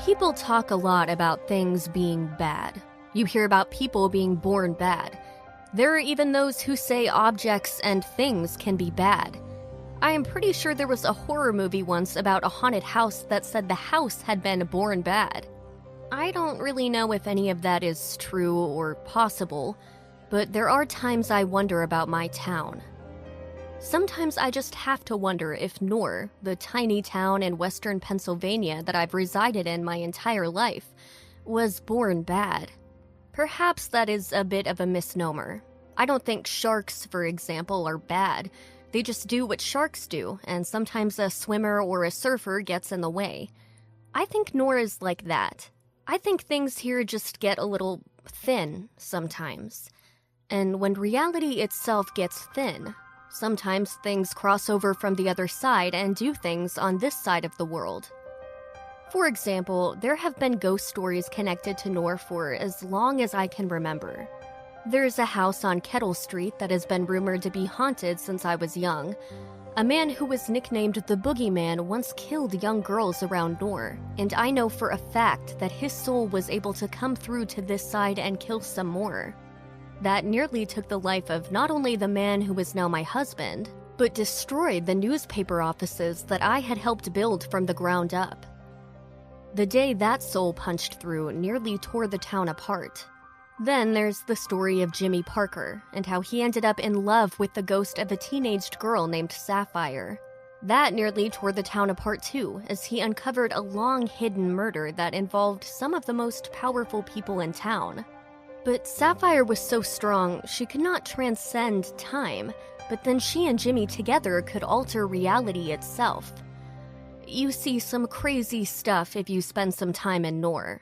People talk a lot about things being bad. You hear about people being born bad. There are even those who say objects and things can be bad. I am pretty sure there was a horror movie once about a haunted house that said the house had been born bad. I don't really know if any of that is true or possible, but there are times I wonder about my town. Sometimes I just have to wonder if Knorr, the tiny town in western Pennsylvania that I've resided in my entire life, was born bad. Perhaps that is a bit of a misnomer. I don't think sharks, for example, are bad. They just do what sharks do, and sometimes a swimmer or a surfer gets in the way. I think Knorr is like that. I think things here just get a little thin sometimes. And when reality itself gets thin, sometimes things cross over from the other side and do things on this side of the world. For example, there have been ghost stories connected to Knorr for as long as I can remember. There's a house on Kettle Street that has been rumored to be haunted since I was young. A man who was nicknamed the Boogeyman once killed young girls around Knorr, and I know for a fact that his soul was able to come through to this side and kill some more. That nearly took the life of not only the man who is now my husband, but destroyed the newspaper offices that I had helped build from the ground up. The day that soul punched through nearly tore the town apart. Then there's the story of Jimmy Parker and how he ended up in love with the ghost of a teenaged girl named Sapphire. That nearly tore the town apart too, as he uncovered a long hidden murder that involved some of the most powerful people in town. But Sapphire was so strong, she could not transcend time, but then she and Jimmy together could alter reality itself. You see some crazy stuff if you spend some time in Knorr.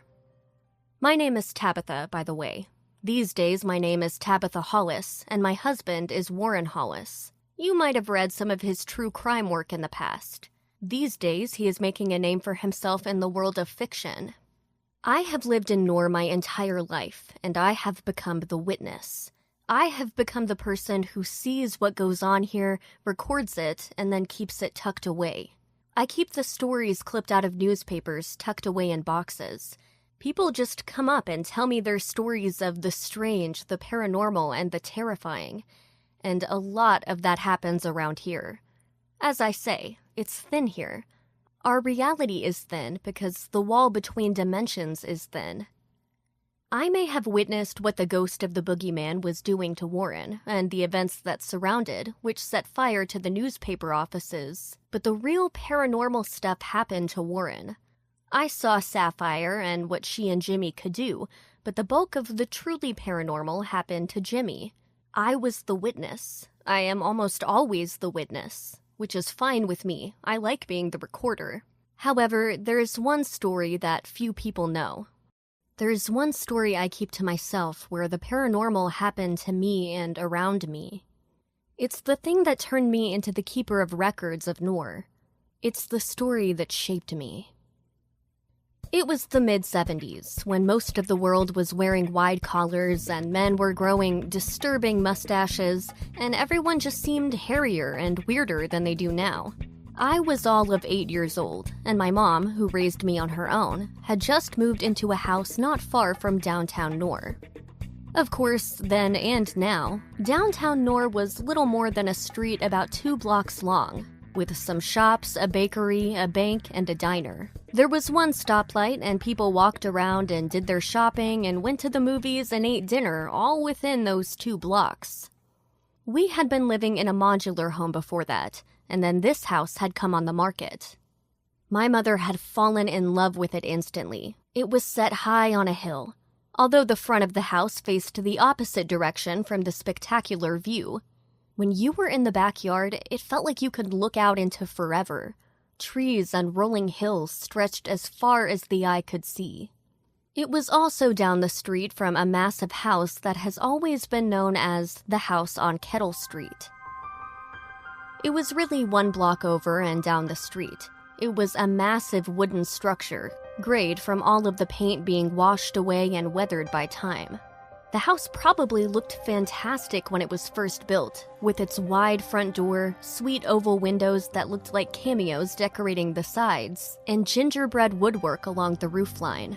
My name is Tabitha, by the way. These days my name is Tabitha Hollis, and my husband is Warren Hollis. You might have read some of his true crime work in the past. These days he is making a name for himself in the world of fiction. I have lived in Knorr my entire life, and I have become the witness. I have become the person who sees what goes on here, records it, and then keeps it tucked away. I keep the stories clipped out of newspapers tucked away in boxes. People just come up and tell me their stories of the strange, the paranormal, and the terrifying. And a lot of that happens around here. As I say, it's thin here. Our reality is thin because the wall between dimensions is thin. I may have witnessed what the ghost of the Boogeyman was doing to Warren, and the events that surrounded, which set fire to the newspaper offices, but the real paranormal stuff happened to Warren. I saw Sapphire and what she and Jimmy could do, but the bulk of the truly paranormal happened to Jimmy. I was the witness. I am almost always the witness, which is fine with me. I like being the recorder. However, there's one story that few people know. There's one story I keep to myself where the paranormal happened to me and around me. It's the thing that turned me into the keeper of records of Knorr. It's the story that shaped me. It was the mid-70s, when most of the world was wearing wide collars and men were growing disturbing mustaches, and everyone just seemed hairier and weirder than they do now. I was all of 8 years old, and my mom, who raised me on her own, had just moved into a house not far from downtown Knorr. Of course, then and now, downtown Knorr was little more than a street about 2 blocks long, with some shops, a bakery, a bank, and a diner. There was one stoplight, and people walked around and did their shopping and went to the movies and ate dinner all within those 2 blocks. We had been living in a modular home before that, and then this house had come on the market. My mother had fallen in love with it instantly. It was set high on a hill. Although the front of the house faced the opposite direction from the spectacular view, when you were in the backyard, it felt like you could look out into forever. Trees and rolling hills stretched as far as the eye could see. It was also down the street from a massive house that has always been known as the house on Kettle Street. It was really 1 block over and down the street. It was a massive wooden structure, grayed from all of the paint being washed away and weathered by time. The house probably looked fantastic when it was first built, with its wide front door, sweet oval windows that looked like cameos decorating the sides, and gingerbread woodwork along the roofline.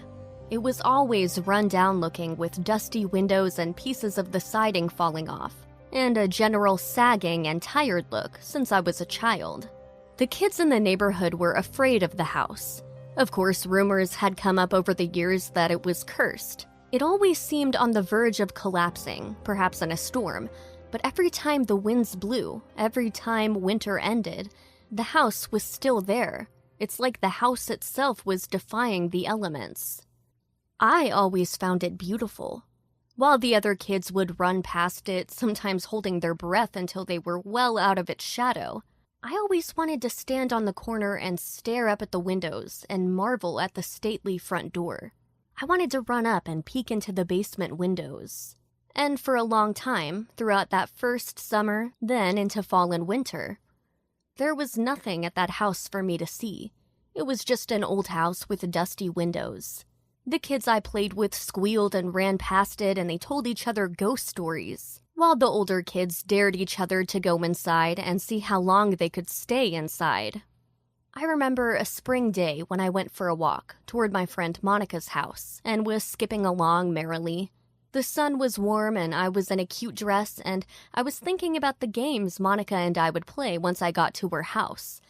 It was always run-down looking with dusty windows and pieces of the siding falling off, and a general sagging and tired look since I was a child. The kids in the neighborhood were afraid of the house. Of course, rumors had come up over the years that it was cursed. It always seemed on the verge of collapsing, perhaps in a storm, but every time the winds blew, every time winter ended, the house was still there. It's like the house itself was defying the elements. I always found it beautiful. While the other kids would run past it, sometimes holding their breath until they were well out of its shadow, I always wanted to stand on the corner and stare up at the windows and marvel at the stately front door. I wanted to run up and peek into the basement windows. And for a long time, throughout that first summer, then into fall and winter, there was nothing at that house for me to see. It was just an old house with dusty windows. The kids I played with squealed and ran past it, and they told each other ghost stories, while the older kids dared each other to go inside and see how long they could stay inside. I remember a spring day when I went for a walk toward my friend Monica's house and was skipping along merrily. The sun was warm and I was in a cute dress, and I was thinking about the games Monica and I would play once I got to her house.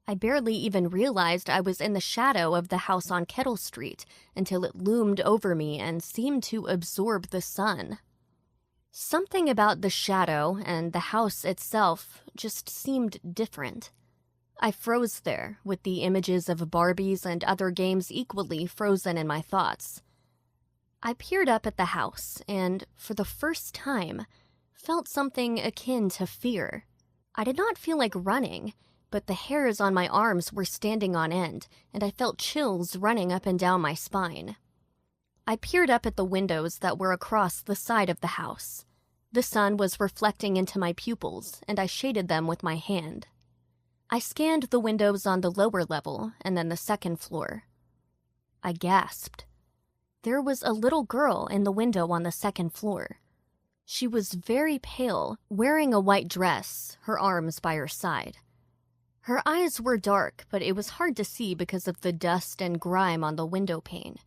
I barely even realized I was in the shadow of the house on Kettle Street until it loomed over me and seemed to absorb the sun. Something about the shadow and the house itself just seemed different. I froze there, with the images of Barbies and other games equally frozen in my thoughts. I peered up at the house and, for the first time, felt something akin to fear. I did not feel like running, but the hairs on my arms were standing on end, and I felt chills running up and down my spine. I peered up at the windows that were across the side of the house. The sun was reflecting into my pupils, and I shaded them with my hand. I scanned the windows on the lower level and then the second floor. I gasped. There was a little girl in the window on the second floor. She was very pale, wearing a white dress, her arms by her side. Her eyes were dark, but it was hard to see because of the dust and grime on the window pane.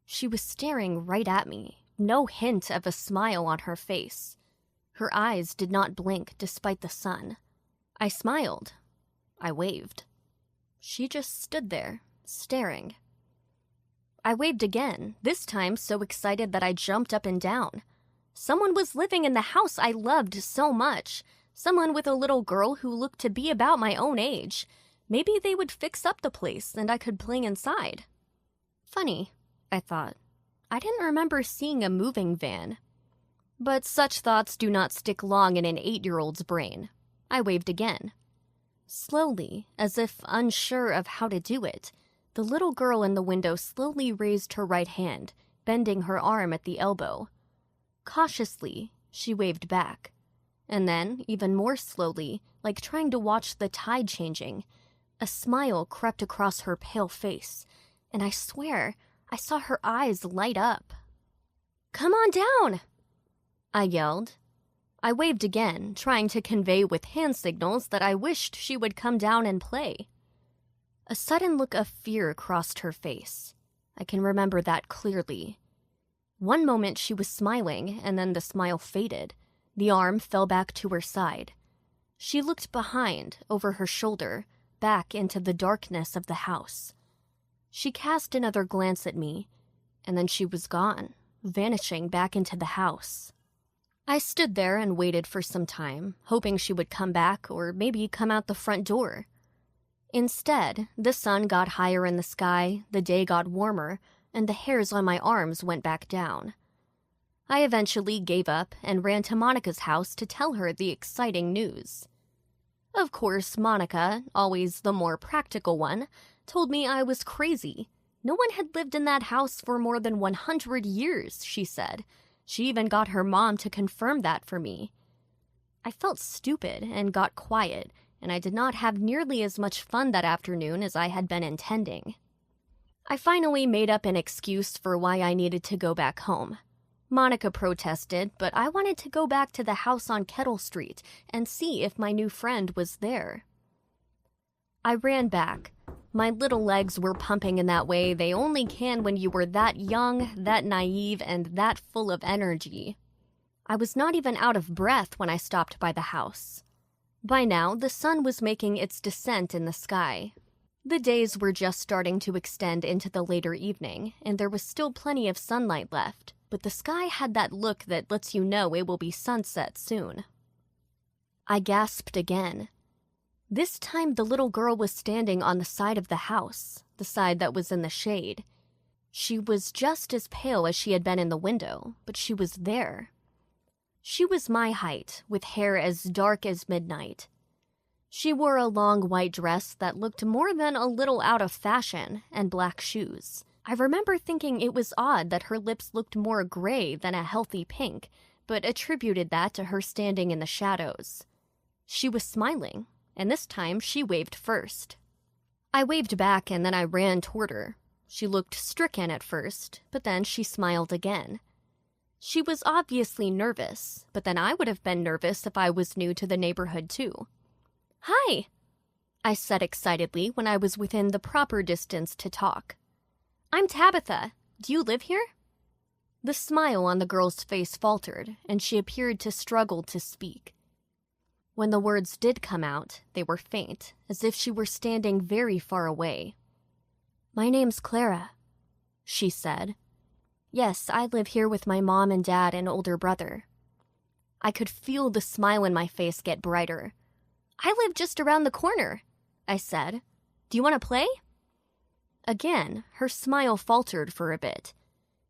She was staring right at me, no hint of a smile on her face. Her eyes did not blink despite the sun. I smiled. I waved. She just stood there, staring. I waved again, this time so excited that I jumped up and down. Someone was living in the house I loved so much. Someone with a little girl who looked to be about my own age. Maybe they would fix up the place and I could play inside. Funny, I thought. I didn't remember seeing a moving van. But such thoughts do not stick long in an 8-year-old's brain. I waved again. Slowly, as if unsure of how to do it, the little girl in the window slowly raised her right hand, bending her arm at the elbow. Cautiously, she waved back. And then, even more slowly, like trying to watch the tide changing, a smile crept across her pale face, and I swear I saw her eyes light up. "Come on down!" I yelled. I waved again, trying to convey with hand signals that I wished she would come down and play. A sudden look of fear crossed her face. I can remember that clearly. One moment she was smiling, and then the smile faded. The arm fell back to her side. She looked behind, over her shoulder, back into the darkness of the house. She cast another glance at me, and then she was gone, vanishing back into the house. I stood there and waited for some time, hoping she would come back or maybe come out the front door. Instead, the sun got higher in the sky, the day got warmer, and the hairs on my arms went back down. I eventually gave up and ran to Monica's house to tell her the exciting news. Of course, Monica, always the more practical one, told me I was crazy. No one had lived in that house for more than 100 years, she said. She even got her mom to confirm that for me. I felt stupid and got quiet, and I did not have nearly as much fun that afternoon as I had been intending. I finally made up an excuse for why I needed to go back home. Monica protested, but I wanted to go back to the house on Kettle Street and see if my new friend was there. I ran back. My little legs were pumping in that way they only can when you were that young, that naive, and that full of energy. I was not even out of breath when I stopped by the house. By now, the sun was making its descent in the sky. The days were just starting to extend into the later evening, and there was still plenty of sunlight left, but the sky had that look that lets you know it will be sunset soon. I gasped again. This time the little girl was standing on the side of the house, the side that was in the shade. She was just as pale as she had been in the window, but she was there. She was my height, with hair as dark as midnight. She wore a long white dress that looked more than a little out of fashion, and black shoes. I remember thinking it was odd that her lips looked more gray than a healthy pink, but attributed that to her standing in the shadows. She was smiling, and this time she waved first. I waved back and then I ran toward her. She looked stricken at first, but then she smiled again. She was obviously nervous, but then I would have been nervous if I was new to the neighborhood too. "Hi," I said excitedly when I was within the proper distance to talk. "I'm Tabitha. Do you live here?" The smile on the girl's face faltered, and she appeared to struggle to speak. When the words did come out, they were faint, as if she were standing very far away. "My name's Clara," she said. "Yes, I live here with my mom and dad and older brother." I could feel the smile in my face get brighter. "I live just around the corner," I said. "Do you want to play?" Again, her smile faltered for a bit.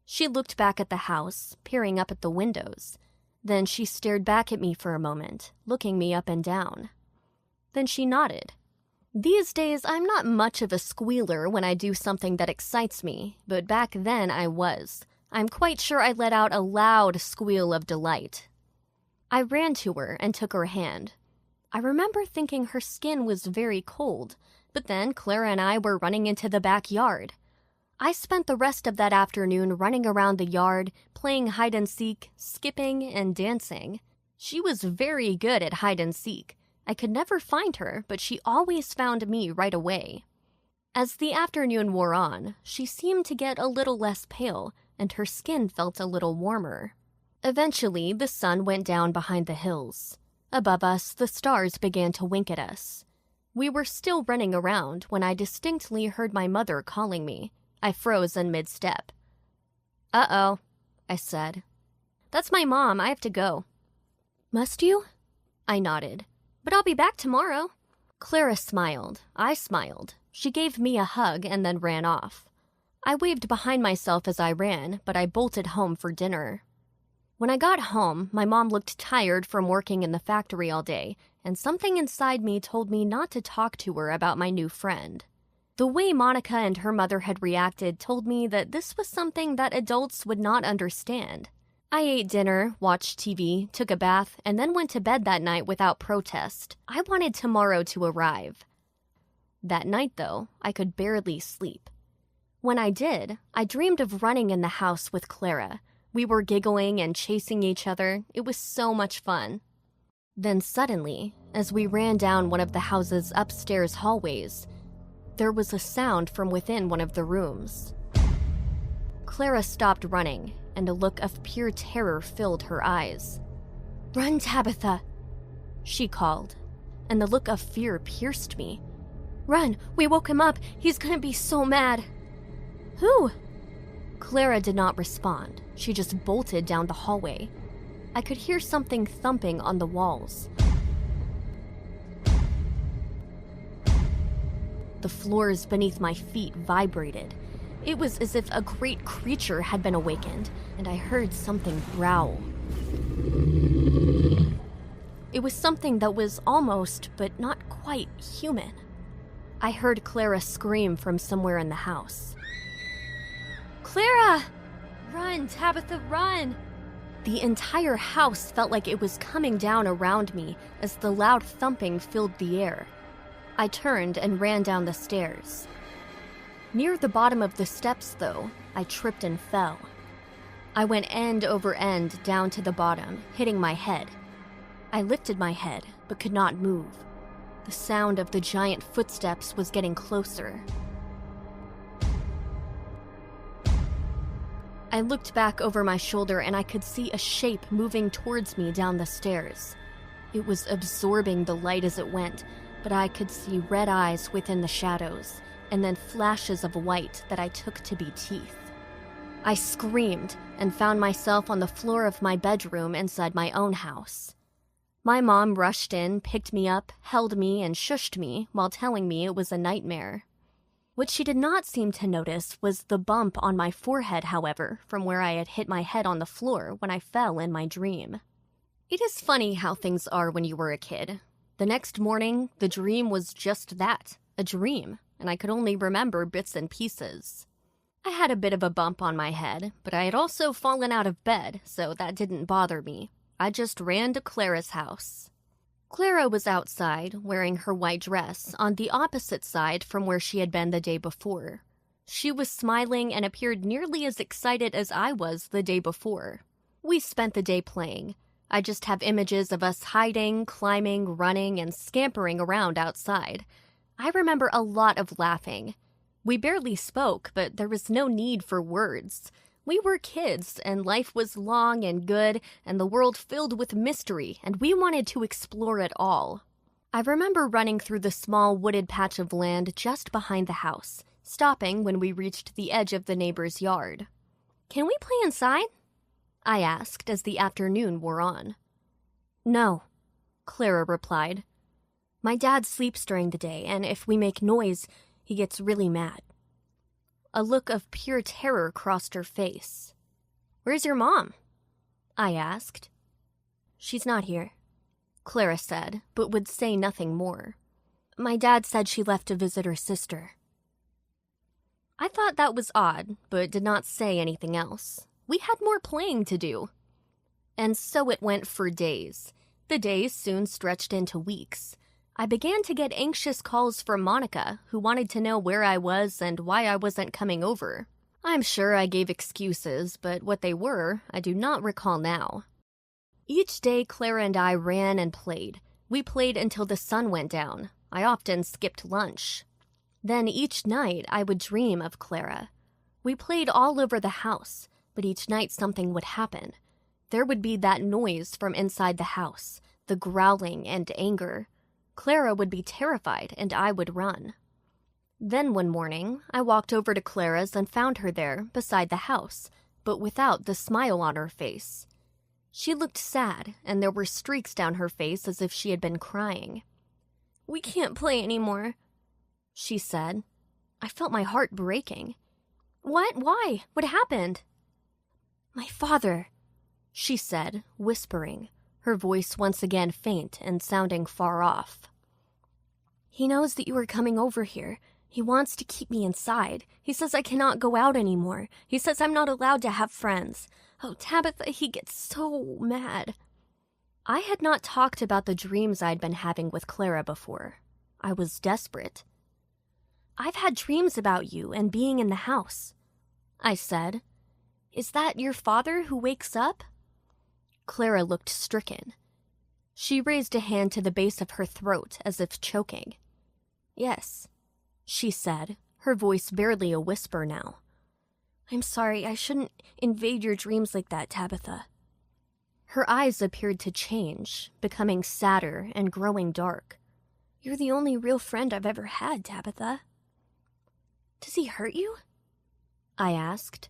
She looked back at the house, peering up at the windows. Then she stared back at me for a moment, looking me up and down. Then she nodded. These days, I'm not much of a squealer when I do something that excites me, but back then I was. I'm quite sure I let out a loud squeal of delight. I ran to her and took her hand. I remember thinking her skin was very cold, but then Clara and I were running into the backyard. I spent the rest of that afternoon running around the yard, playing hide-and-seek, skipping, and dancing. She was very good at hide-and-seek. I could never find her, but she always found me right away. As the afternoon wore on, she seemed to get a little less pale, and her skin felt a little warmer. Eventually, the sun went down behind the hills. Above us, the stars began to wink at us. We were still running around when I distinctly heard my mother calling me. I froze in mid-step. "Uh-oh," I said. "That's my mom. I have to go." "Must you?" I nodded. "But I'll be back tomorrow." Clara smiled. I smiled. She gave me a hug and then ran off. I waved behind myself as I ran, but I bolted home for dinner. When I got home, my mom looked tired from working in the factory all day, and something inside me told me not to talk to her about my new friend. The way Monica and her mother had reacted told me that this was something that adults would not understand. I ate dinner, watched TV, took a bath, and then went to bed that night without protest. I wanted tomorrow to arrive. That night, though, I could barely sleep. When I did, I dreamed of running in the house with Clara. We were giggling and chasing each other. It was so much fun. Then suddenly, as we ran down one of the house's upstairs hallways, there was a sound from within one of the rooms. Clara stopped running, and a look of pure terror filled her eyes. "Run, Tabitha," she called, and the look of fear pierced me. "Run, we woke him up. He's gonna be so mad." "Who?" Clara did not respond. She just bolted down the hallway. I could hear something thumping on the walls. The floors beneath my feet vibrated. It was as if a great creature had been awakened, and I heard something growl. It was something that was almost, but not quite, human. I heard Clara scream from somewhere in the house. "Clara! Run, Tabitha, run!" The entire house felt like it was coming down around me as the loud thumping filled the air. I turned and ran down the stairs. Near the bottom of the steps, though, I tripped and fell. I went end over end down to the bottom, hitting my head. I lifted my head, but could not move. The sound of the giant footsteps was getting closer. I looked back over my shoulder and I could see a shape moving towards me down the stairs. It was absorbing the light as it went, but I could see red eyes within the shadows, and then flashes of white that I took to be teeth. I screamed and found myself on the floor of my bedroom inside my own house. My mom rushed in, picked me up, held me, and shushed me while telling me it was a nightmare. What she did not seem to notice was the bump on my forehead, however, from where I had hit my head on the floor when I fell in my dream. It is funny how things are when you were a kid. The next morning, the dream was just that, a dream, and I could only remember bits and pieces. I had a bit of a bump on my head, but I had also fallen out of bed, so that didn't bother me. I just ran to Clara's house. Clara was outside, wearing her white dress, on the opposite side from where she had been the day before. She was smiling and appeared nearly as excited as I was the day before. We spent the day playing. I just have images of us hiding, climbing, running, and scampering around outside. I remember a lot of laughing. We barely spoke, but there was no need for words. We were kids, and life was long and good, and the world filled with mystery, and we wanted to explore it all. I remember running through the small wooded patch of land just behind the house, stopping when we reached the edge of the neighbor's yard. "Can we play inside?" I asked as the afternoon wore on. "No," Clara replied. "My dad sleeps during the day, and if we make noise, he gets really mad." A look of pure terror crossed her face. "Where's your mom?" I asked. "She's not here," Clara said, but would say nothing more. "My dad said she left to visit her sister." I thought that was odd, but did not say anything else. We had more playing to do. And so it went for days. The days soon stretched into weeks. I began to get anxious calls from Monica, who wanted to know where I was and why I wasn't coming over. I'm sure I gave excuses, but what they were, I do not recall now. Each day, Clara and I ran and played. We played until the sun went down. I often skipped lunch. Then each night, I would dream of Clara. We played all over the house, but each night something would happen. There would be that noise from inside the house, the growling and anger. Clara would be terrified, and I would run. Then one morning, I walked over to Clara's and found her there, beside the house, but without the smile on her face. She looked sad, and there were streaks down her face as if she had been crying. "We can't play anymore," she said. I felt my heart breaking. "What? Why? What happened?" "My father," she said, whispering, her voice once again faint and sounding far off. "He knows that you are coming over here. He wants to keep me inside. He says I cannot go out anymore. He says I'm not allowed to have friends. Oh, Tabitha, he gets so mad." I had not talked about the dreams I'd been having with Clara before. I was desperate. "I've had dreams about you and being in the house," I said. "Is that your father who wakes up?" Clara looked stricken. She raised a hand to the base of her throat as if choking. "Yes," she said, her voice barely a whisper now. "I'm sorry, I shouldn't invade your dreams like that, Tabitha." Her eyes appeared to change, becoming sadder and growing dark. "You're the only real friend I've ever had, Tabitha." "Does he hurt you?" I asked.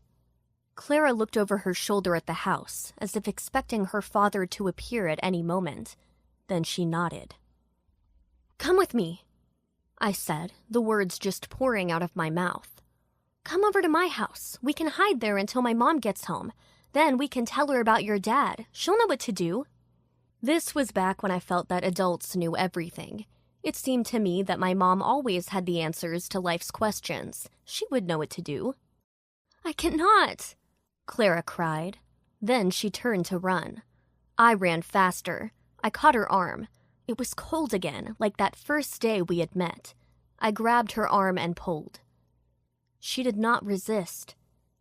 Clara looked over her shoulder at the house, as if expecting her father to appear at any moment. Then she nodded. "Come with me," I said, the words just pouring out of my mouth. "Come over to my house. We can hide there until my mom gets home. Then we can tell her about your dad. She'll know what to do." This was back when I felt that adults knew everything. It seemed to me that my mom always had the answers to life's questions. She would know what to do. "I cannot," Clara cried. Then she turned to run. I ran faster. I caught her arm. It was cold again, like that first day we had met. I grabbed her arm and pulled. She did not resist.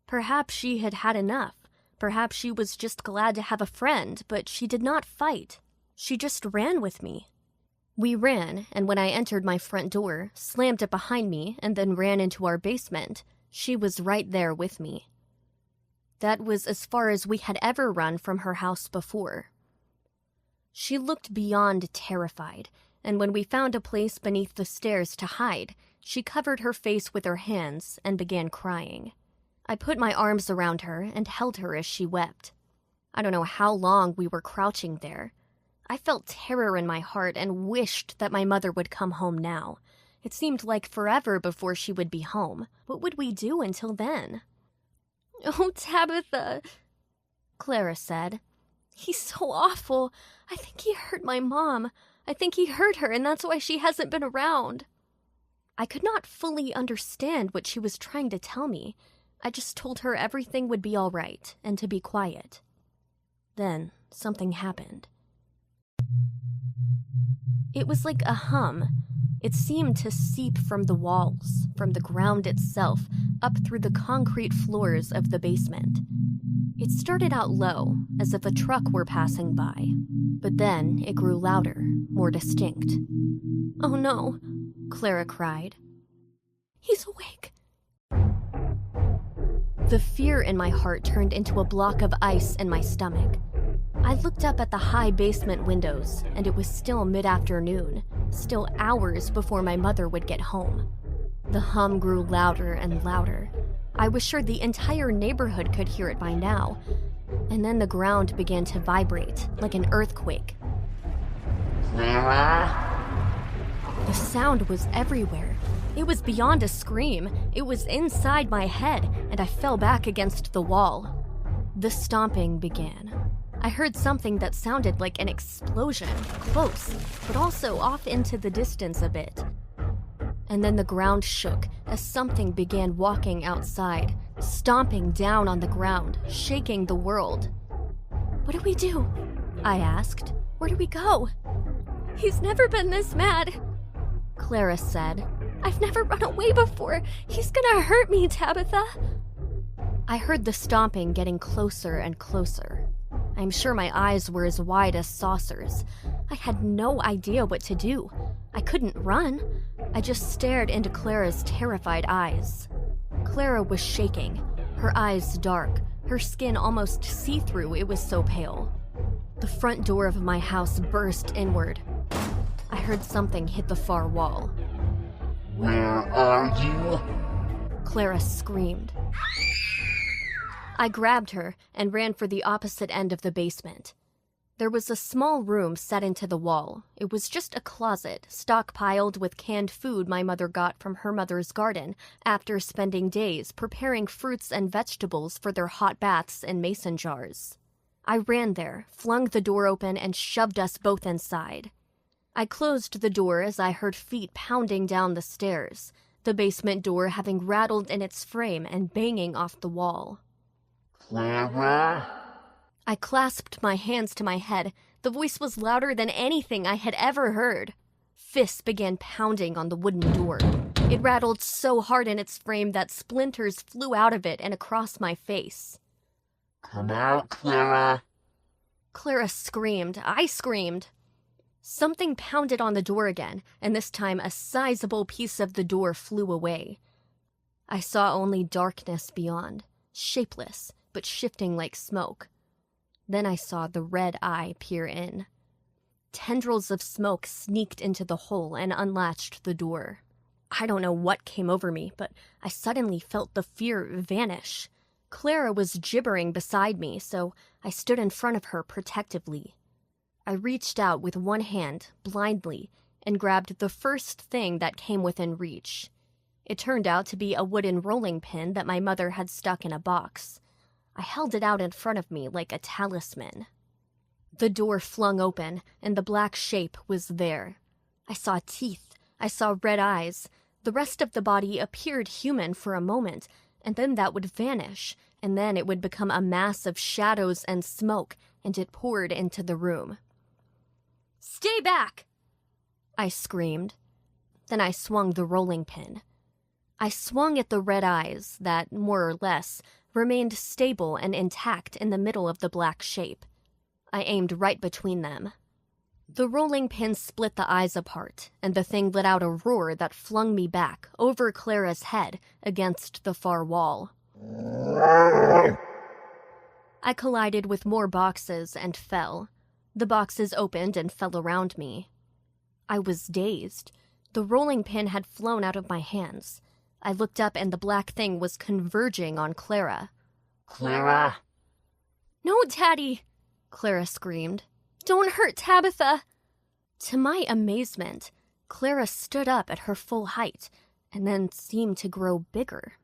Perhaps she had had enough. Perhaps she was just glad to have a friend, but she did not fight. She just ran with me. We ran, and when I entered my front door, slammed it behind me, and then ran into our basement, she was right there with me. That was as far as we had ever run from her house before. She looked beyond terrified, and when we found a place beneath the stairs to hide, she covered her face with her hands and began crying. I put my arms around her and held her as she wept. I don't know how long we were crouching there. I felt terror in my heart and wished that my mother would come home now. It seemed like forever before she would be home. What would we do until then? "Oh, Tabitha," Clara said. "He's so awful. I think he hurt my mom. I think he hurt her, and that's why she hasn't been around." I could not fully understand what she was trying to tell me. I just told her everything would be all right and to be quiet. Then something happened. It was like a hum. It seemed to seep from the walls, from the ground itself, up through the concrete floors of the basement. It started out low, as if a truck were passing by, but then it grew louder, more distinct. "Oh no," Clara cried. "He's awake." The fear in my heart turned into a block of ice in my stomach. I looked up at the high basement windows, and it was still mid-afternoon, still hours before my mother would get home. The hum grew louder and louder. I was sure the entire neighborhood could hear it by now. And then the ground began to vibrate, like an earthquake. The sound was everywhere. It was beyond a scream. It was inside my head, and I fell back against the wall. The stomping began. I heard something that sounded like an explosion, close, but also off into the distance a bit. And then the ground shook as something began walking outside, stomping down on the ground, shaking the world. "What do we do?" I asked. "Where do we go?" "He's never been this mad," Clara said. "I've never run away before. He's gonna hurt me, Tabitha." I heard the stomping getting closer and closer. I'm sure my eyes were as wide as saucers. I had no idea what to do. I couldn't run. I just stared into Clara's terrified eyes. Clara was shaking, her eyes dark, her skin almost see-through, it was so pale. The front door of my house burst inward. I heard something hit the far wall. "Where are you?" Clara screamed. I grabbed her and ran for the opposite end of the basement. There was a small room set into the wall. It was just a closet, stockpiled with canned food my mother got from her mother's garden after spending days preparing fruits and vegetables for their hot baths in mason jars. I ran there, flung the door open, and shoved us both inside. I closed the door as I heard feet pounding down the stairs, the basement door having rattled in its frame and banging off the wall. "Clara?" I clasped my hands to my head. The voice was louder than anything I had ever heard. Fists began pounding on the wooden door. It rattled so hard in its frame that splinters flew out of it and across my face. "Come out, Clara." Clara screamed. I screamed. Something pounded on the door again, and this time a sizable piece of the door flew away. I saw only darkness beyond, shapeless, but shifting like smoke. Then I saw the red eye peer in. Tendrils of smoke sneaked into the hole and unlatched the door. I don't know what came over me, but I suddenly felt the fear vanish. Clara was gibbering beside me, so I stood in front of her protectively. I reached out with one hand, blindly, and grabbed the first thing that came within reach. It turned out to be a wooden rolling pin that my mother had stuck in a box. I held it out in front of me like a talisman. The door flung open, and the black shape was there. I saw teeth. I saw red eyes. The rest of the body appeared human for a moment, and then that would vanish, and then it would become a mass of shadows and smoke, and it poured into the room. "Stay back!" I screamed. Then I swung the rolling pin. I swung at the red eyes that, more or less, remained stable and intact in the middle of the black shape. I aimed right between them. The rolling pin split the eyes apart, and the thing let out a roar that flung me back, over Clara's head, against the far wall. I collided with more boxes and fell. The boxes opened and fell around me. I was dazed. The rolling pin had flown out of my hands. I looked up and the black thing was converging on Clara. Clara? "No, Daddy!" Clara screamed. "Don't hurt Tabitha!" To my amazement, Clara stood up at her full height and then seemed to grow bigger.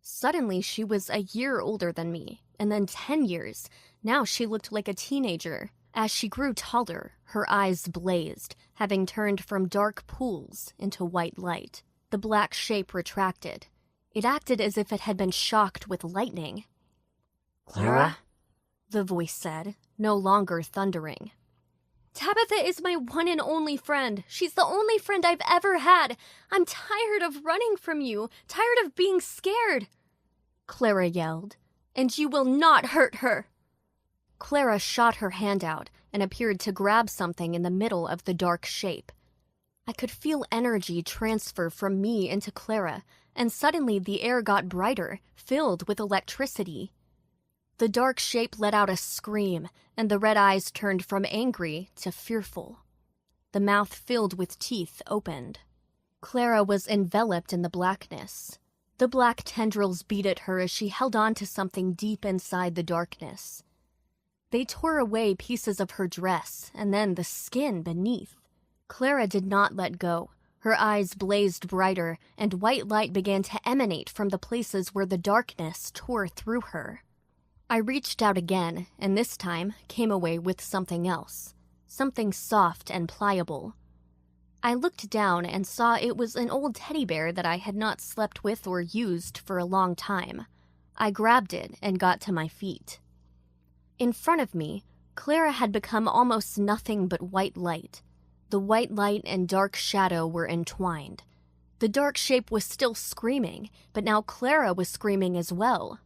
Suddenly, she was a year older than me, and then 10 years. Now she looked like a teenager. As she grew taller, her eyes blazed, having turned from dark pools into white light. The black shape retracted. It acted as if it had been shocked with lightning. Clara? The voice said, no longer thundering. "Tabitha is my one and only friend. She's the only friend I've ever had. I'm tired of running from you, tired of being scared," Clara yelled. "And you will not hurt her." Clara shot her hand out and appeared to grab something in the middle of the dark shape. I could feel energy transfer from me into Clara, and suddenly the air got brighter, filled with electricity. The dark shape let out a scream, and the red eyes turned from angry to fearful. The mouth filled with teeth opened. Clara was enveloped in the blackness. The black tendrils beat at her as she held on to something deep inside the darkness. They tore away pieces of her dress, and then the skin beneath. Clara did not let go. Her eyes blazed brighter, and white light began to emanate from the places where the darkness tore through her. I reached out again, and this time came away with something else. Something soft and pliable. I looked down and saw it was an old teddy bear that I had not slept with or used for a long time. I grabbed it and got to my feet. In front of me, Clara had become almost nothing but white light. The white light and dark shadow were entwined. The dark shape was still screaming, but now Clara was screaming as well.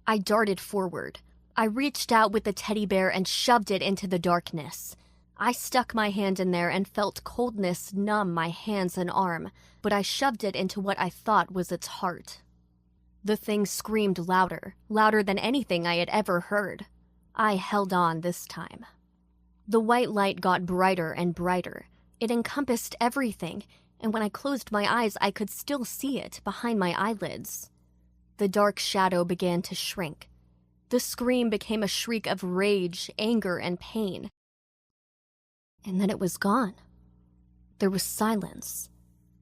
I darted forward. I reached out with the teddy bear and shoved it into the darkness. I stuck my hand in there and felt coldness numb my hands and arm, but I shoved it into what I thought was its heart. The thing screamed louder, louder than anything I had ever heard. I held on this time. The white light got brighter and brighter. It encompassed everything, and when I closed my eyes, I could still see it behind my eyelids. The dark shadow began to shrink. The scream became a shriek of rage, anger, and pain. And then it was gone. There was silence.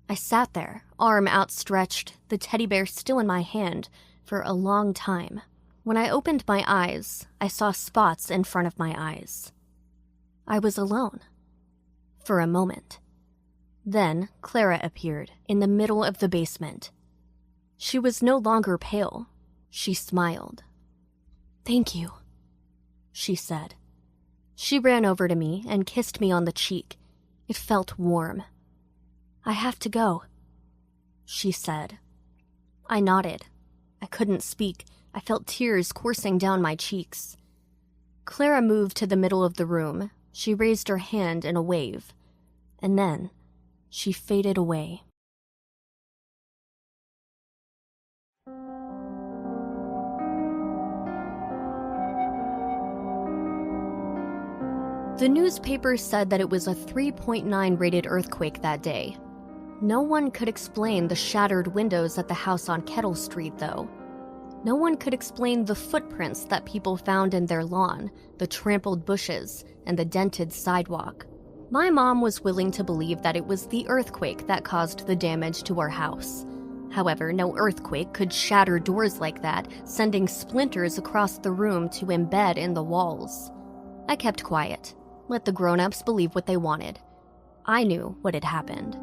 I sat there, arm outstretched, the teddy bear still in my hand, for a long time. When I opened my eyes, I saw spots in front of my eyes. I was alone. For a moment. Then Clara appeared, in the middle of the basement. She was no longer pale. She smiled. "Thank you," she said. She ran over to me and kissed me on the cheek. It felt warm. "I have to go," she said. I nodded. I couldn't speak. I felt tears coursing down my cheeks. Clara moved to the middle of the room. She raised her hand in a wave. And then she faded away. The newspaper said that it was a 3.9 rated earthquake that day. No one could explain the shattered windows at the house on Kettle Street, though. No one could explain the footprints that people found in their lawn, the trampled bushes, and the dented sidewalk. My mom was willing to believe that it was the earthquake that caused the damage to our house. However, no earthquake could shatter doors like that, sending splinters across the room to embed in the walls. I kept quiet. Let the grown-ups believe what they wanted. I knew what had happened.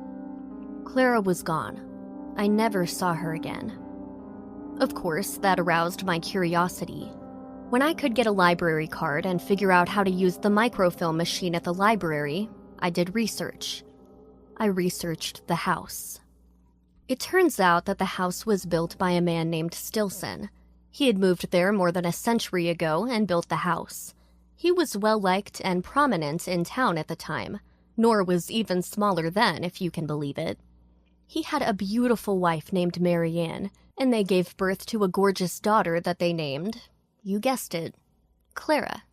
Clara was gone. I never saw her again. Of course, that aroused my curiosity. When I could get a library card and figure out how to use the microfilm machine at the library, I did research. I researched the house. It turns out that the house was built by a man named Stilson. He had moved there more than a century ago and built the house. He was well-liked and prominent in town at the time. Knorr was even smaller then, if you can believe it. He had a beautiful wife named Marianne, and they gave birth to a gorgeous daughter that they named, you guessed it, Clara.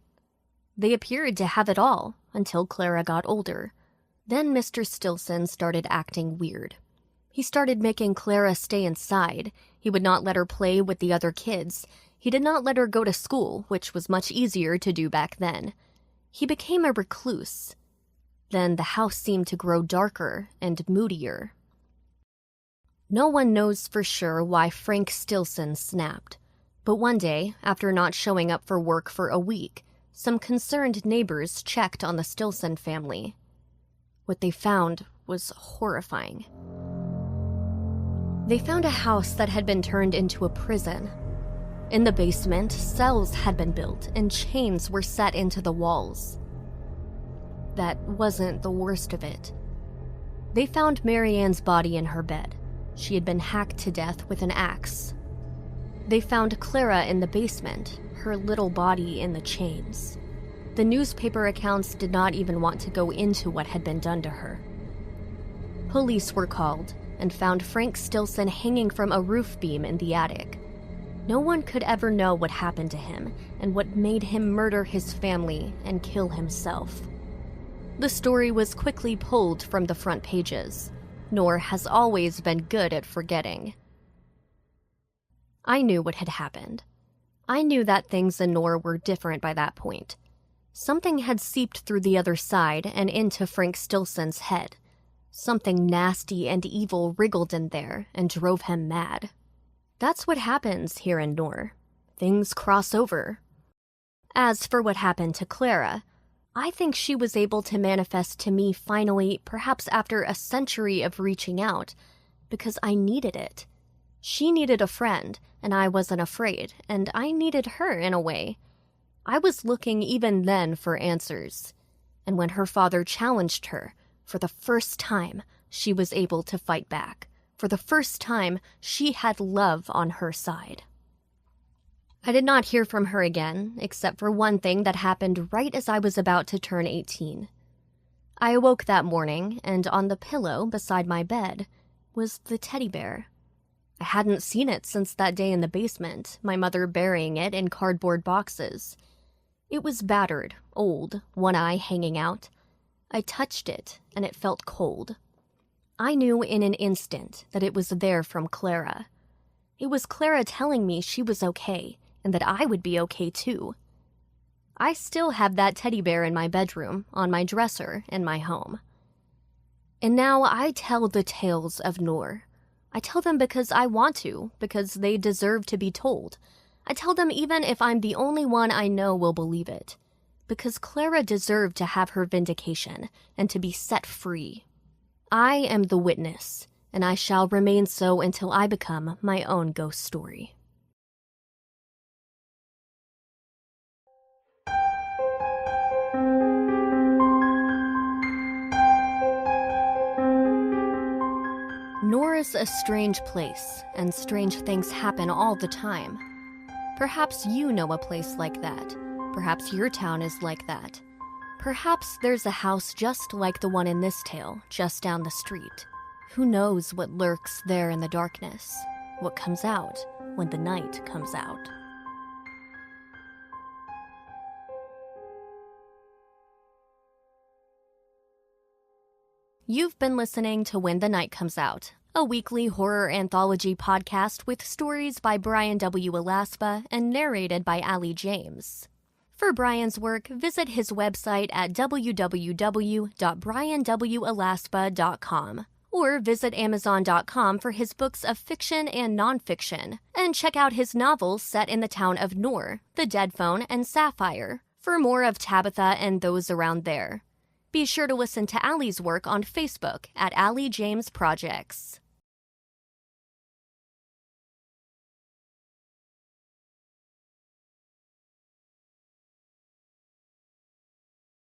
They appeared to have it all until Clara got older. Then Mr. Stilson started acting weird. He started making Clara stay inside. He would not let her play with the other kids. He did not let her go to school, which was much easier to do back then. He became a recluse. Then the house seemed to grow darker and moodier. No one knows for sure why Frank Stilson snapped. But one day, after not showing up for work for a week, some concerned neighbors checked on the Stilson family. What they found was horrifying. They found a house that had been turned into a prison. In the basement, cells had been built and chains were set into the walls. That wasn't the worst of it. They found Marianne's body in her bed. She had been hacked to death with an axe. They found Clara in the basement, her little body in the chains. The newspaper accounts did not even want to go into what had been done to her. Police were called and found Frank Stilson hanging from a roof beam in the attic. No one could ever know what happened to him and what made him murder his family and kill himself. The story was quickly pulled from the front pages. Knorr has always been good at forgetting. I knew what had happened. I knew that things in Knorr were different by that point. Something had seeped through the other side and into Frank Stilson's head. Something nasty and evil wriggled in there and drove him mad. That's what happens here in Knorr. Things cross over. As for what happened to Clara, I think she was able to manifest to me finally, perhaps after a century of reaching out, because I needed it. She needed a friend, and I wasn't afraid, and I needed her in a way. I was looking even then for answers. And when her father challenged her, for the first time, she was able to fight back. For the first time, she had love on her side. I did not hear from her again, except for one thing that happened right as I was about to turn 18. I awoke that morning, and on the pillow beside my bed was the teddy bear. I hadn't seen it since that day in the basement, my mother burying it in cardboard boxes. It was battered, old, one eye hanging out. I touched it, and it felt cold. I knew in an instant that it was there from Clara. It was Clara telling me she was okay, and that I would be okay too. I still have that teddy bear in my bedroom, on my dresser, in my home. And now I tell the tales of Knorr. I tell them because I want to, because they deserve to be told. I tell them even if I'm the only one I know will believe it. Because Clara deserved to have her vindication and to be set free. I am the witness, and I shall remain so until I become my own ghost story. Knorr is a strange place, and strange things happen all the time. Perhaps you know a place like that. Perhaps your town is like that. Perhaps there's a house just like the one in this tale, just down the street. Who knows what lurks there in the darkness? What comes out when the night comes out? You've been listening to When the Night Comes Out, a weekly horror anthology podcast with stories by Bryan W. Alaspa and narrated by Allie James. For Bryan's work, visit his website at www.bryanwalaspa.com or visit amazon.com for his books of fiction and nonfiction, and check out his novels set in the town of Knorr, The Dead Phone, and Sapphire, for more of Tabitha and those around there. Be sure to listen to Allie's work on Facebook at Allie James Projects.